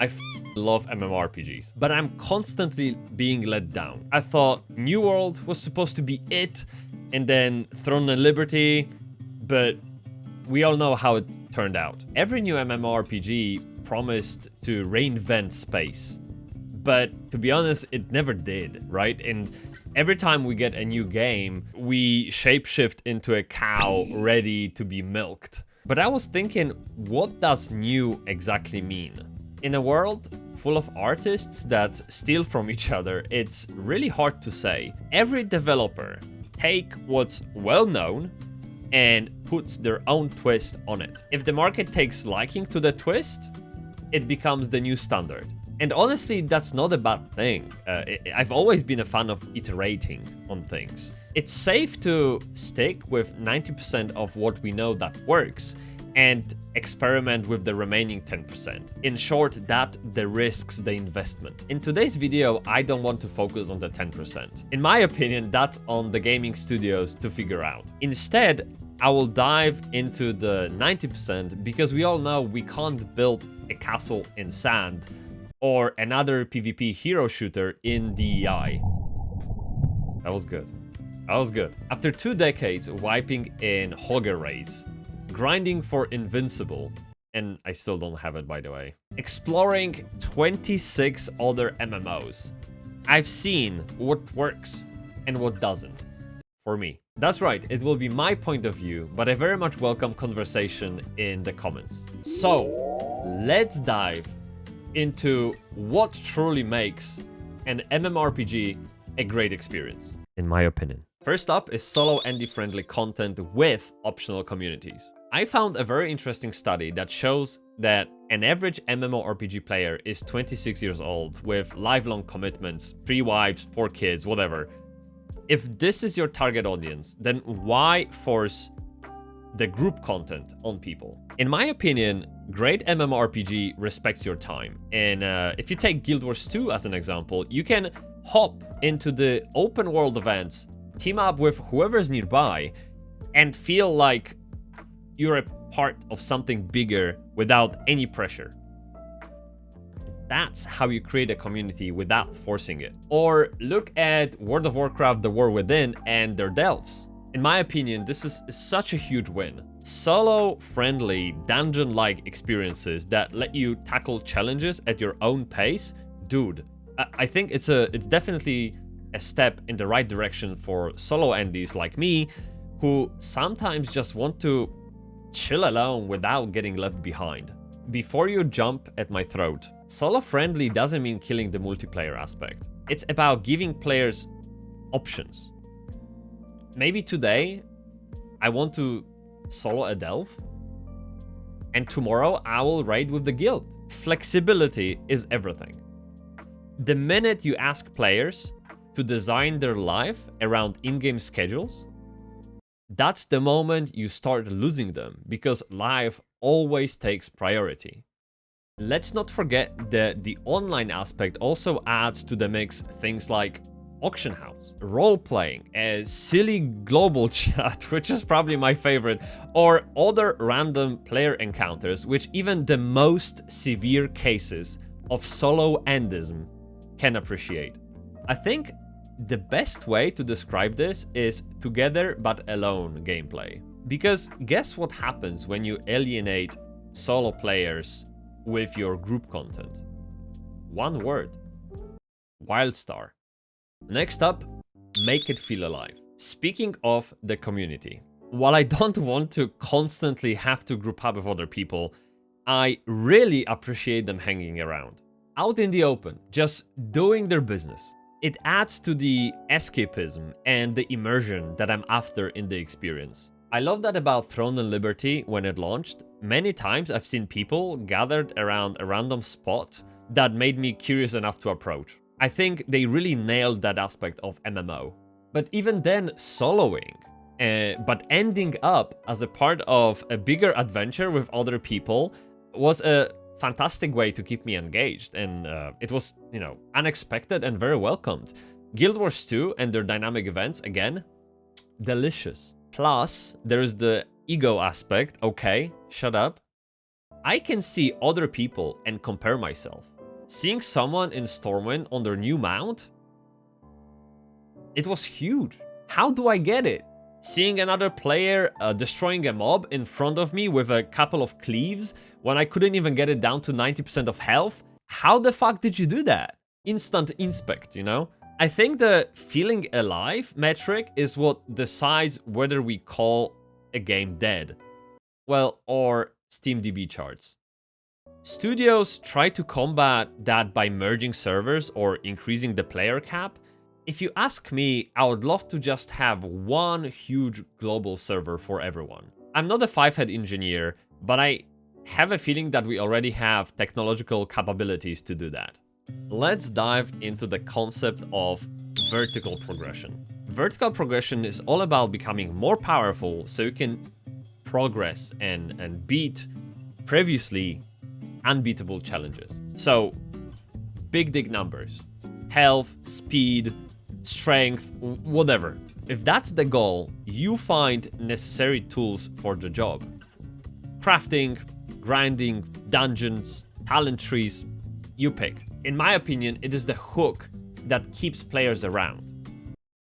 I love MMORPGs, but I'm constantly being let down. I thought New World was supposed to be it, and then Throne and Liberty, but we all know how it turned out. Every new MMORPG promised to reinvent space, but to be honest, it never did, right? And every time we get a new game, we shapeshift into a cow ready to be milked. But I was thinking, what does new exactly mean? In a world full of artists that steal from each other, it's really hard to say. Every developer take what's well known and puts their own twist on it. If the market takes liking to the twist, it becomes the new standard. And honestly, that's not a bad thing. I've always been a fan of iterating on things. It's safe to stick with 90% of what we know that works and experiment with the remaining 10%. In short, that de-risks the investment. In today's video, I don't want to focus on the 10%. In my opinion, that's on the gaming studios to figure out. Instead, I will dive into the 90% because we all know we can't build a castle in sand or another PvP hero shooter in DEI. That was good. That was good. After 2 decades wiping in Hogger raids, grinding for Invincible, and I still don't have it by the way, exploring 26 other MMOs, I've seen what works and what doesn't for me. That's right, it will be my point of view, but I very much welcome conversation in the comments. So, let's dive into what truly makes an MMORPG a great experience, in my opinion. First up is solo indie-friendly content with optional communities. I found a very interesting study that shows that an average MMORPG player is 26 years old with lifelong commitments, 3 wives, 4 kids, whatever. If this is your target audience, then why force the group content on people? In my opinion, great MMORPG respects your time. And if you take Guild Wars 2 as an example, you can hop into the open world events, team up with whoever's nearby, and feel like you're a part of something bigger without any pressure. That's how you create a community without forcing it. Or look at World of Warcraft: The War Within and their delves. In my opinion, this is such a huge win. Solo-friendly, dungeon-like experiences that let you tackle challenges at your own pace. Dude, I think it's definitely a step in the right direction for solo indies like me, who sometimes just want to chill alone without getting left behind. Before you jump at my throat, solo-friendly doesn't mean killing the multiplayer aspect. It's about giving players options. Maybe today, I want to solo a delve, and tomorrow I will raid with the guild. Flexibility is everything. The minute you ask players to design their life around in-game schedules, that's the moment you start losing them, because life always takes priority. Let's not forget that the online aspect also adds to the mix things like auction house, role-playing, a silly global chat, which is probably my favorite, or other random player encounters, which even the most severe cases of soloandism can appreciate. I think the best way to describe this is together but alone gameplay. Because guess what happens when you alienate solo players with your group content? One word: Wildstar. Next up, make it feel alive. Speaking of the community, while I don't want to constantly have to group up with other people, I really appreciate them hanging around. Out in the open, just doing their business. It adds to the escapism and the immersion that I'm after in the experience. I love that about Throne and Liberty when it launched. Many times I've seen people gathered around a random spot that made me curious enough to approach. I think they really nailed that aspect of MMO. But even then, soloing, but ending up as a part of a bigger adventure with other people was a fantastic way to keep me engaged, and it was, unexpected and very welcomed. Guild Wars 2 and their dynamic events, again, delicious. Plus, there's the ego aspect. Okay, shut up. I can see other people and compare myself. Seeing someone in Stormwind on their new mount, it was huge. How do I get it? Seeing another player destroying a mob in front of me with a couple of cleaves when I couldn't even get it down to 90% of health? How the fuck did you do that? Instant inspect, you know? I think the feeling alive metric is what decides whether we call a game dead. Well, or SteamDB charts. Studios try to combat that by merging servers or increasing the player cap. If you ask me, I would love to just have one huge global server for everyone. I'm not a 5-head engineer, but I have a feeling that we already have technological capabilities to do that. Let's dive into the concept of vertical progression. Vertical progression is all about becoming more powerful so you can progress and beat previously unbeatable challenges. So, big numbers. Health, speed, strength, whatever. If that's the goal, you find necessary tools for the job. Crafting, grinding, dungeons, talent trees, you pick. In my opinion, it is the hook that keeps players around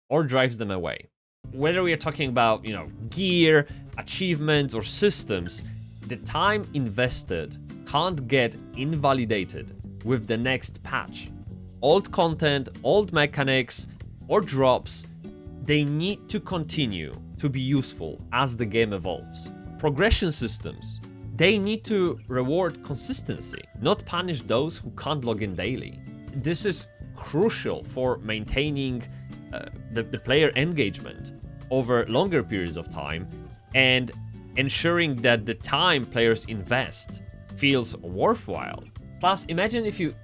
or drives them away. Whether we are talking about, gear, achievements, or systems, the time invested can't get invalidated with the next patch. Old content, old mechanics, or drops, they need to continue to be useful as the game evolves. Progression systems, they need to reward consistency, not punish those who can't log in daily. This is crucial for maintaining the player engagement over longer periods of time and ensuring that the time players invest feels worthwhile. Plus, imagine if you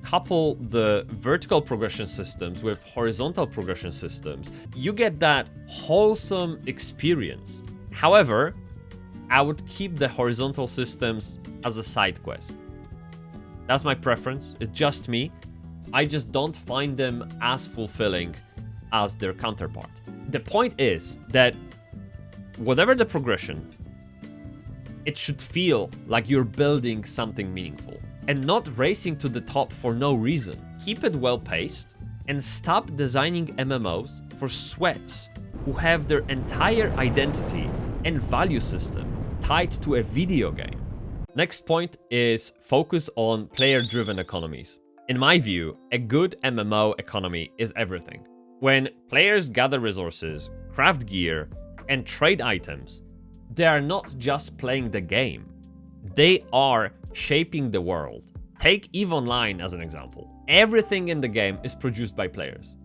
couple the vertical progression systems with horizontal progression systems, you get that wholesome experience. However, I would keep the horizontal systems as a side quest. That's my preference, it's just me. I just don't find them as fulfilling as their counterpart. The point is that whatever the progression, it should feel like you're building something meaningful and not racing to the top for no reason. Keep it well paced and stop designing MMOs for sweats who have their entire identity and value system tied to a video game. Next point is focus on player-driven economies. In my view, a good MMO economy is everything. When players gather resources, craft gear, and trade items, they are not just playing the game. They are shaping the world. Take EVE Online as an example. Everything in the game is produced by players.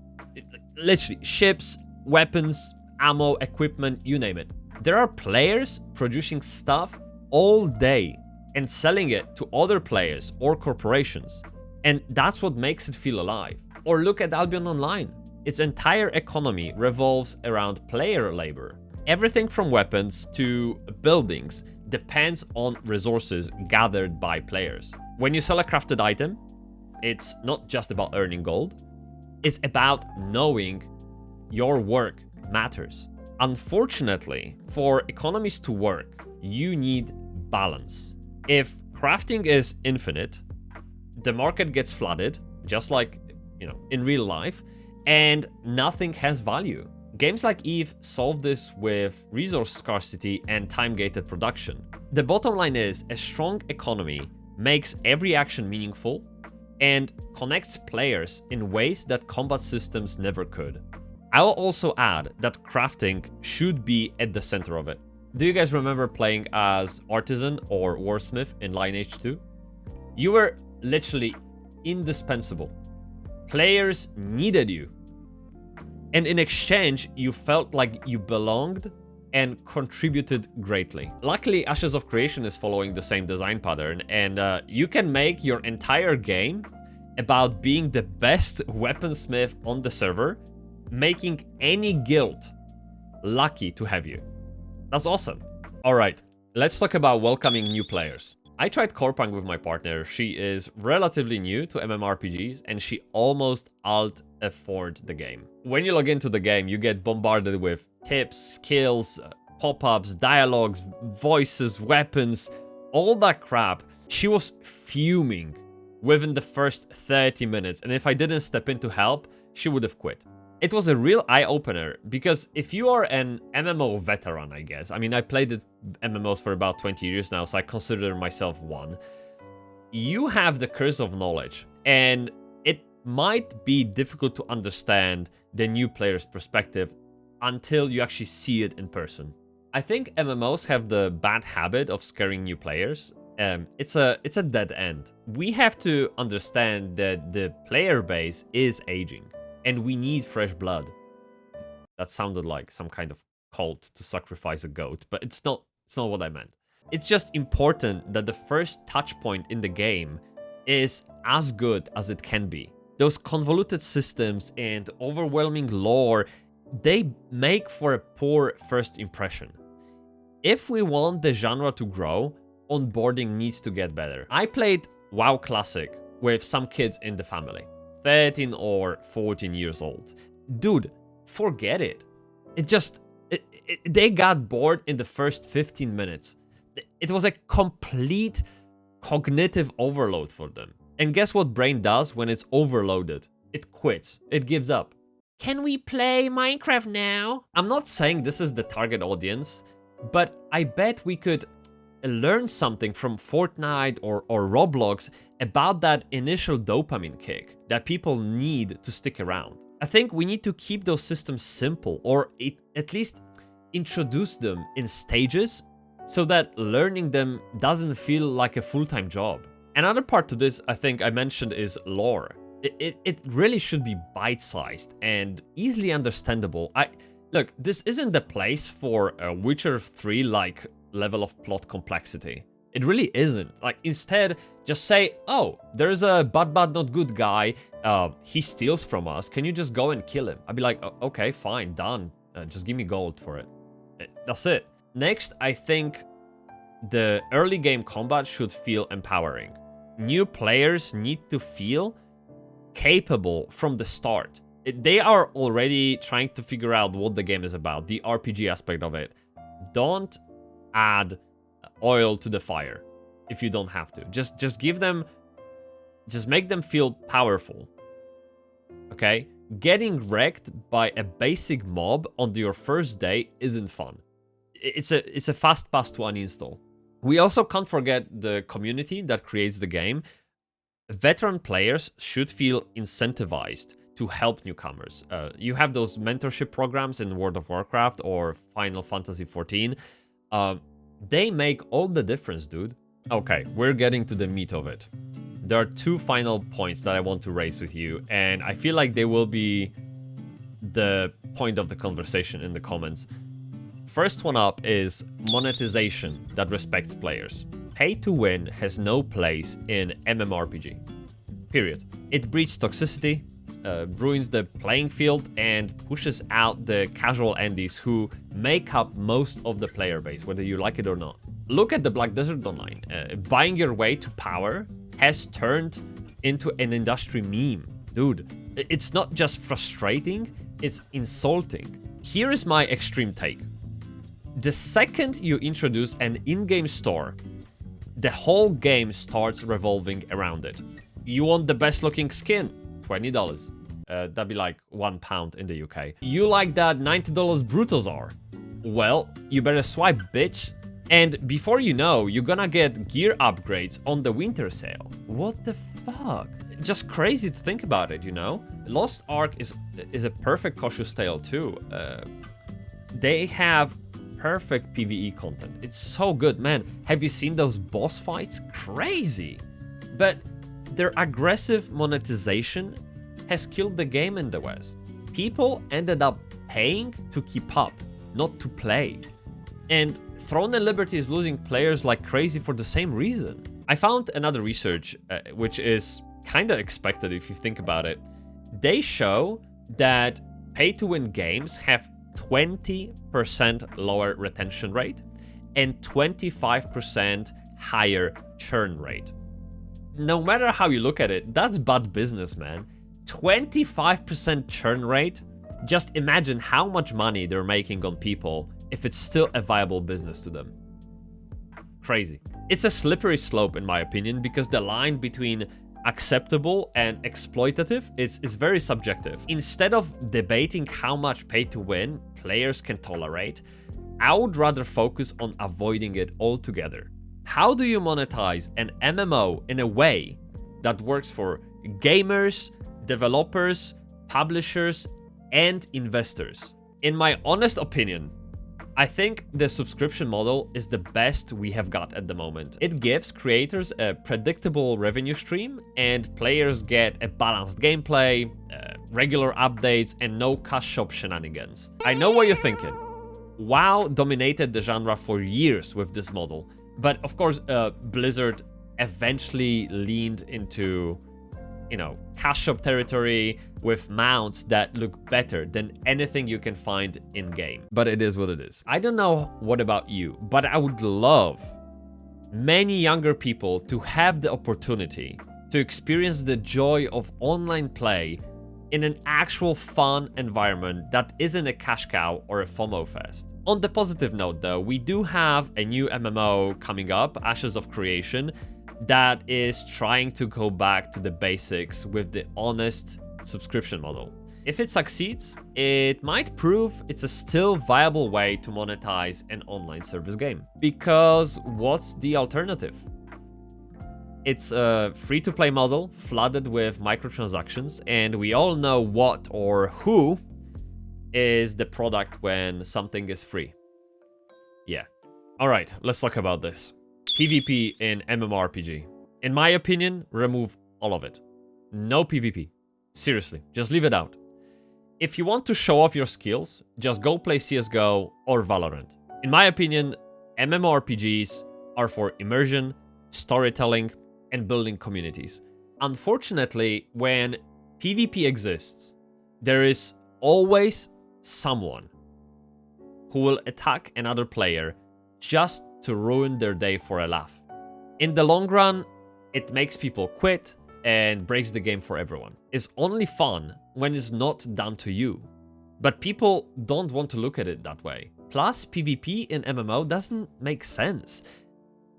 Literally, ships, weapons, ammo, equipment, you name it. There are players producing stuff all day and selling it to other players or corporations. And that's what makes it feel alive. Or look at Albion Online. Its entire economy revolves around player labor. Everything from weapons to buildings depends on resources gathered by players. When you sell a crafted item, it's not just about earning gold. It's about knowing your work matters. Unfortunately, for economies to work, you need balance. If crafting is infinite, the market gets flooded, just like, in real life, and nothing has value. Games like EVE solve this with resource scarcity and time-gated production. The bottom line is, a strong economy makes every action meaningful and connects players in ways that combat systems never could. I will also add that crafting should be at the center of it. Do you guys remember playing as Artisan or Warsmith in Lineage 2? You were literally indispensable. Players needed you. And in exchange, you felt like you belonged and contributed greatly. Luckily, Ashes of Creation is following the same design pattern, and you can make your entire game about being the best weaponsmith on the server, making any guild lucky to have you. That's awesome. All right, let's talk about welcoming new players. I tried Corpang with my partner. She is relatively new to MMORPGs and she almost alt-F4'd the game. When you log into the game, you get bombarded with tips, skills, pop-ups, dialogues, voices, weapons, all that crap, she was fuming within the first 30 minutes. And if I didn't step in to help, she would have quit. It was a real eye-opener, because if you are an MMO veteran, I guess, I mean, I played MMOs for about 20 years now, so I consider myself one. You have the curse of knowledge, and it might be difficult to understand the new player's perspective until you actually see it in person. I think MMOs have the bad habit of scaring new players. It's a dead end. We have to understand that the player base is aging, and we need fresh blood. That sounded like some kind of cult to sacrifice a goat, but it's not what I meant. It's just important that the first touch point in the game is as good as it can be. Those convoluted systems and overwhelming lore, they make for a poor first impression. If we want the genre to grow, onboarding needs to get better. I played WoW Classic with some kids in the family, 13 or 14 years old. Dude, forget it. They got bored in the first 15 minutes. It was a complete cognitive overload for them. And guess what brain does when it's overloaded? It quits. It gives up. Can we play Minecraft now? I'm not saying this is the target audience, but I bet we could learn something from Fortnite or Roblox about that initial dopamine kick that people need to stick around. I think we need to keep those systems simple, or at least introduce them in stages so that learning them doesn't feel like a full-time job. Another part to this I think I mentioned is lore. It really should be bite-sized and easily understandable. Look, this isn't the place for a Witcher 3-like level of plot complexity. It really isn't. Like, instead, just say, oh, there's a bad not good guy, he steals from us, can you just go and kill him? I'd be like, okay, fine, done. Just give me gold for it. That's it. Next, I think the early game combat should feel empowering. New players need to feel capable from the start. They are already trying to figure out what the game is about, the RPG aspect of it. Don't add oil to the fire if you don't have to. Just give them, just make them feel powerful. Okay? Getting wrecked by a basic mob on your first day isn't fun. It's a fast pass to uninstall. We also can't forget the community that creates the game. Veteran players should feel incentivized to help newcomers. You have those mentorship programs in World of Warcraft or Final Fantasy XIV. They make all the difference, dude. Okay, we're getting to the meat of it. There are two final points that I want to raise with you, and I feel like they will be the point of the conversation in the comments. First one up is monetization that respects players. Pay to win has no place in MMORPG. Period. It breeds toxicity, ruins the playing field, and pushes out the casual endies who make up most of the player base, whether you like it or not. Look at the Black Desert Online. Buying your way to power has turned into an industry meme. Dude, it's not just frustrating, it's insulting. Here is my extreme take. The second you introduce an in-game store, the whole game starts revolving around it. You want the best looking skin? $20. That'd be like £1 in the UK. You like that $90 Brutozar? Well, you better swipe, bitch. And before you know, you're gonna get gear upgrades on the winter sale. What the fuck? Just crazy to think about it, you know? Lost Ark is a perfect cautious tale too. They have perfect PvE content. It's so good, man. Have you seen those boss fights? Crazy. But their aggressive monetization has killed the game in the West. People ended up paying to keep up, not to play. And Throne and Liberty is losing players like crazy for the same reason. I found another research, which is kind of expected if you think about it. They show that pay-to-win games have 20% lower retention rate and 25% higher churn rate. No matter how you look at it, that's bad business, man. 25% churn rate? Just imagine how much money they're making on people if it's still a viable business to them. crazy. It's a slippery slope in my opinion, because the line between acceptable and exploitative is very subjective. Instead of debating how much pay to win players can tolerate, I would rather focus on avoiding it altogether. How do you monetize an MMO in a way that works for gamers, developers, publishers, and investors? In my honest opinion, I think the subscription model is the best we have got at the moment. It gives creators a predictable revenue stream, and players get a balanced gameplay, regular updates, and no cash shop shenanigans. I know what you're thinking. WoW dominated the genre for years with this model, but of course Blizzard eventually leaned into, you know, cash shop territory with mounts that look better than anything you can find in-game. But it is what it is. I don't know what about you, but I would love many younger people to have the opportunity to experience the joy of online play in an actual fun environment that isn't a cash cow or a FOMO fest. On the positive note though, we do have a new MMO coming up, Ashes of Creation, that is trying to go back to the basics with the honest subscription model. If it succeeds, it might prove it's a still viable way to monetize an online service game. Because what's the alternative? It's a free-to-play model flooded with microtransactions, and we all know what or who is the product when something is free. Yeah. Alright, let's talk about this. PvP in MMORPG. In my opinion, remove all of it. No PvP. Seriously, just leave it out. If you want to show off your skills, just go play CSGO or Valorant. In my opinion, MMORPGs are for immersion, storytelling, and building communities. Unfortunately, when PvP exists, there is always someone who will attack another player just to ruin their day for a laugh. In the long run, it makes people quit and breaks the game for everyone. It's only fun when it's not done to you. But people don't want to look at it that way. Plus, PvP in MMO doesn't make sense.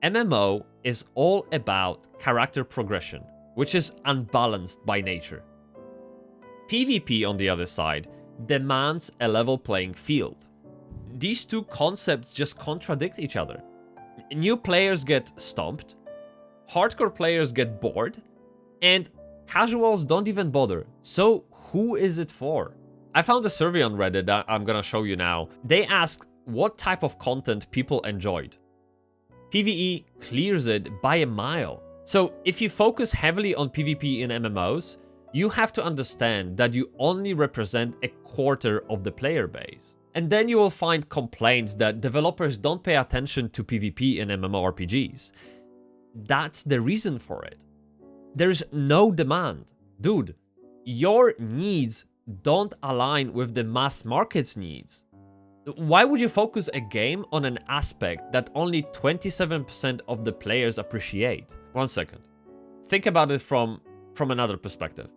MMO is all about character progression, which is unbalanced by nature. PvP, on the other side, demands a level playing field. These two concepts just contradict each other. New players get stomped, hardcore players get bored, and casuals don't even bother. So who is it for? I found a survey on Reddit that I'm gonna show you now. They asked what type of content people enjoyed. PvE clears it by a mile. So if you focus heavily on PvP in MMOs, you have to understand that you only represent a quarter of the player base. And then you will find complaints that developers don't pay attention to PvP in MMORPGs. That's the reason for it. There's no demand. Dude, your needs don't align with the mass market's needs. Why would you focus a game on an aspect that only 27% of the players appreciate? 1 second. Think about it from another perspective.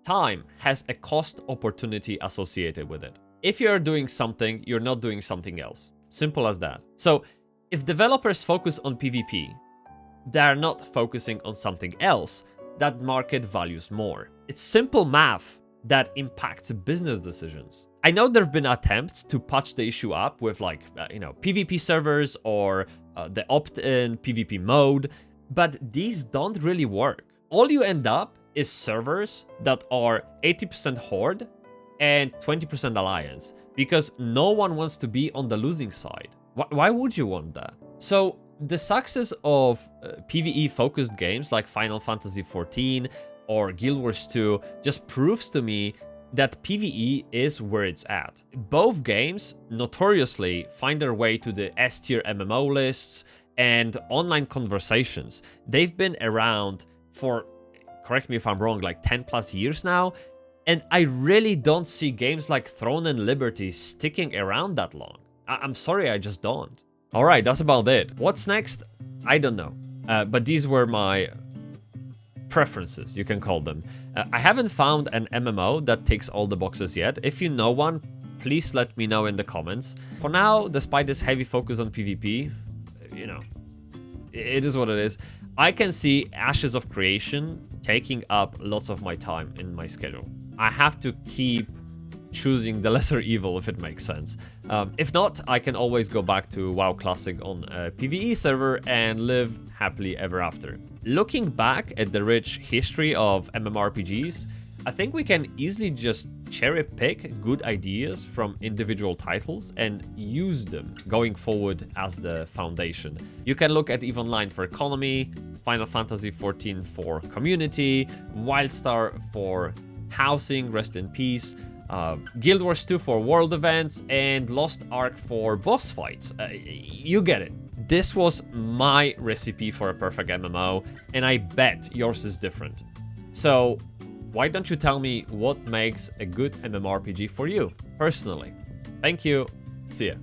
Time has a cost opportunity associated with it. If you're doing something, you're not doing something else. Simple as that. So if developers focus on PvP, they're not focusing on something else that market values more. It's simple math that impacts business decisions. I know there have been attempts to patch the issue up with PvP servers or the opt-in PvP mode, but these don't really work. All you end up is servers that are 80% Horde and 20% Alliance, because no one wants to be on the losing side. Why would you want that? So the success of PvE-focused games like Final Fantasy XIV or Guild Wars 2 just proves to me that PvE is where it's at. Both games notoriously find their way to the S-tier MMO lists and online conversations. They've been around for, correct me if I'm wrong, like 10 plus years now, and I really don't see games like Throne and Liberty sticking around that long. I'm sorry, I just don't. Alright, that's about it. What's next? I don't know. But these were my preferences, you can call them. I haven't found an MMO that ticks all the boxes yet. If you know one, please let me know in the comments. For now, despite this heavy focus on PvP, it is what it is. I can see Ashes of Creation taking up lots of my time in my schedule. I have to keep choosing the lesser evil, if it makes sense. If not, I can always go back to WoW Classic on a PvE server and live happily ever after. Looking back at the rich history of MMORPGs, I think we can easily just cherry pick good ideas from individual titles and use them going forward as the foundation. You can look at EVE Online for economy, Final Fantasy XIV for community, Wildstar for housing, rest in peace, Guild Wars 2 for world events, and Lost Ark for boss fights. You get it. This was my recipe for a perfect MMO, and I bet yours is different. So why don't you tell me what makes a good MMORPG for you, personally? Thank you. See ya.